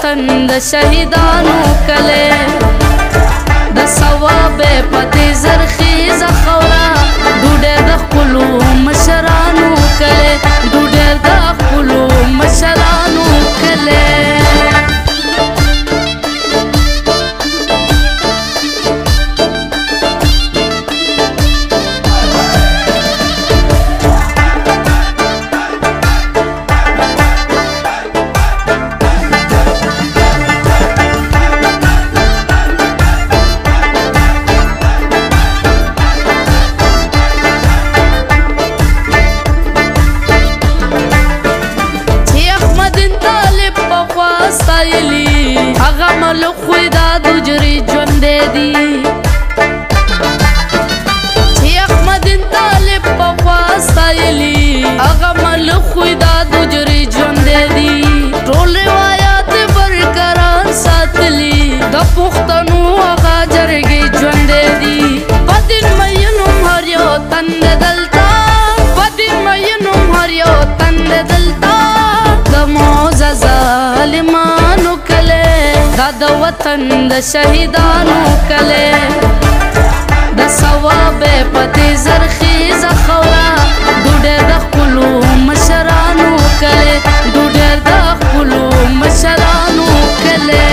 وطن د شهیدانو کله د ثواب پته زرخیز خورا ډوډۍ د خپلو مشرانو کله ډوډۍ د خپلو مشرانو کله هغه ملک خوی دا دوجری ژوندې دي چې احمدین طالب په خوا ستایلي هغه ملک خوی دا دوجری ژوندې دي ټول روایات برقرار ساتلي د پښتنو هغه جرګې ژوندې دي په دین مینوم هر یو تن دلتا په دین مینوم هر یو تن دلتا د معزز ظالمانو دا د وطن د شهیدانو کله د ثواب پته زرخیز خورا ډوډۍ د خپلو مشرانو کله ډوډۍ د خپلو مشرانو کله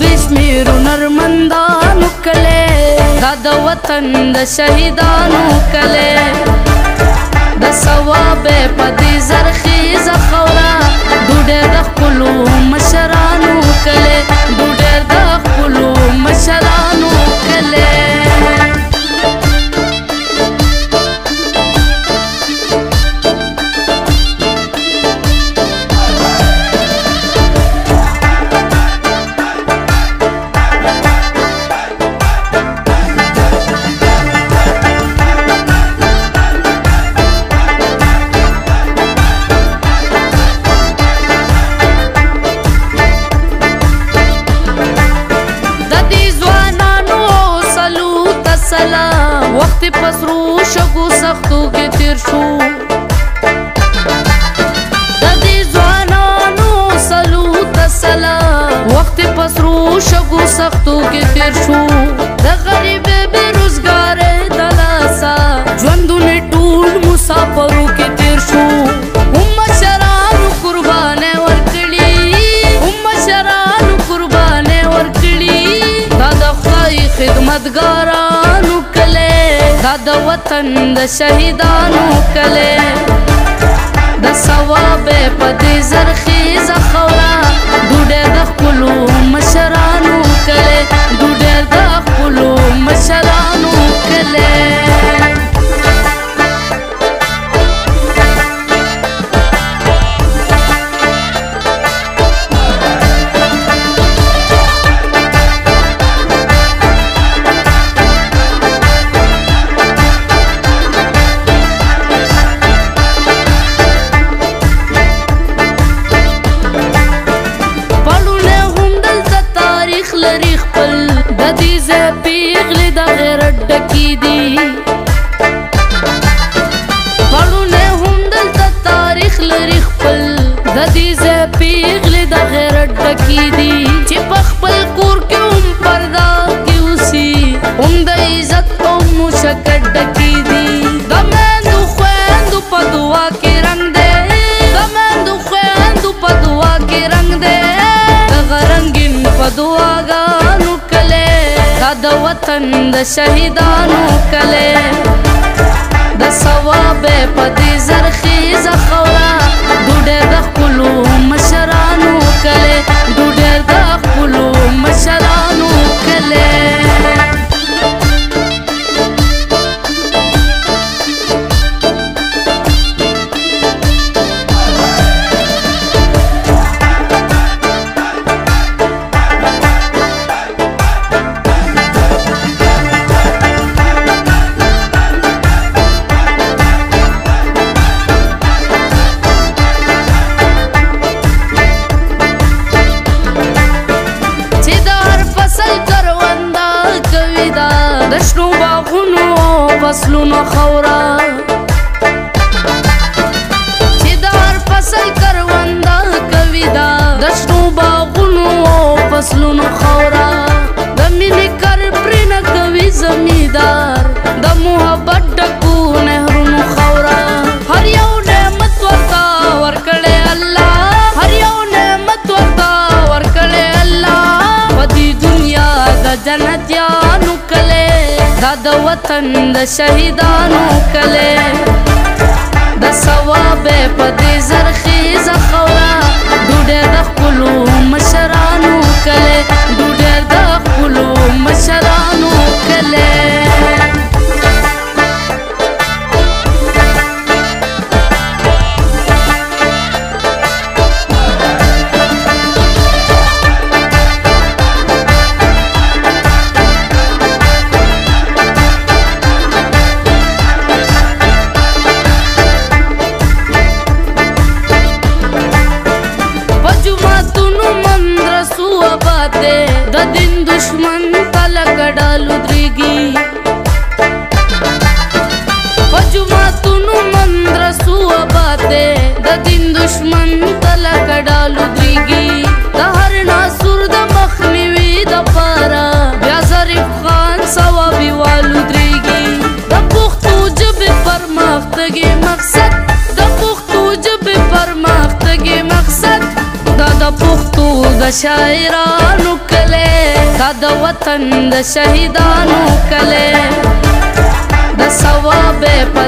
بشمیر نرمندانو کله دا د وطن د شهیدانو کله د ثواب پته زرخیز خورا ډوډۍ د خپلو مشرانو کله ډوډۍ د خپلو مشرانو کله وقت پسرو شګو سختو کې تیر شو د دې ځوانانو سلوت سلام وقت پسرو شګو سختو کې تیر شو د غریب بے روزګار دلاسا ژوندونه ټول مسافرو کې تیر شو مشرانو قربانه ورکړي مشرانو قربانه ورکړي دا د خدای خدمتګارانو دا د وطن د شهیدانو کله د ثواب پته زرخیز خورا ډوډۍ د خپلو مشرانو کله ډوډۍ د خپلو مشرانو کله پیغلی دا غیرت ډکی دی پړونه هم دلته تاریخ لري خپل د دې ځای پیغلی دا غیرت ډکی دی چې په خپل کور کې هم پردا کې اوسي هم د عزت او مشکل ډکی دی د میندو خویندو په دعا کې رنګ دی د میندو خویندو په دعا کې رنګ دی د غرنګین په دعاګانو کله دا د وطن د شهیدانو کله زما خورا چې د هر فصل کرونده کوي دا د شنو باغونو او فصلونو خورا د مینې کر پرې نه کوي زمیندار د محبت ډکو نهرونو خورا هر یو نعمت ورته ورکړی الله هر یو نعمت ورته ورکړی الله په دې دنیا د جنتیانو کلی دا د وطن د شهیدانو کلی د ثواب په دې زرخیزه خوره ډوډۍ د خپلو مشرانو کلی ډوډۍ د خپلو مشرانو کلی د دین دشمن تلک ډالو درېږي په جوماتونو مندرسو آباد دی د دین دشمن تلک ډالو درېږي د هر ناسور د مخنیوي دپاره بیا ظریف خان ثوابي والو درېږي د پښتو ژبې پرمختګي مقصد د پښتو ژبې پرمختګي مقصد دا د پښتو د شاعرانو کلی دا د وطن د شهیدانو کلی د ثواب په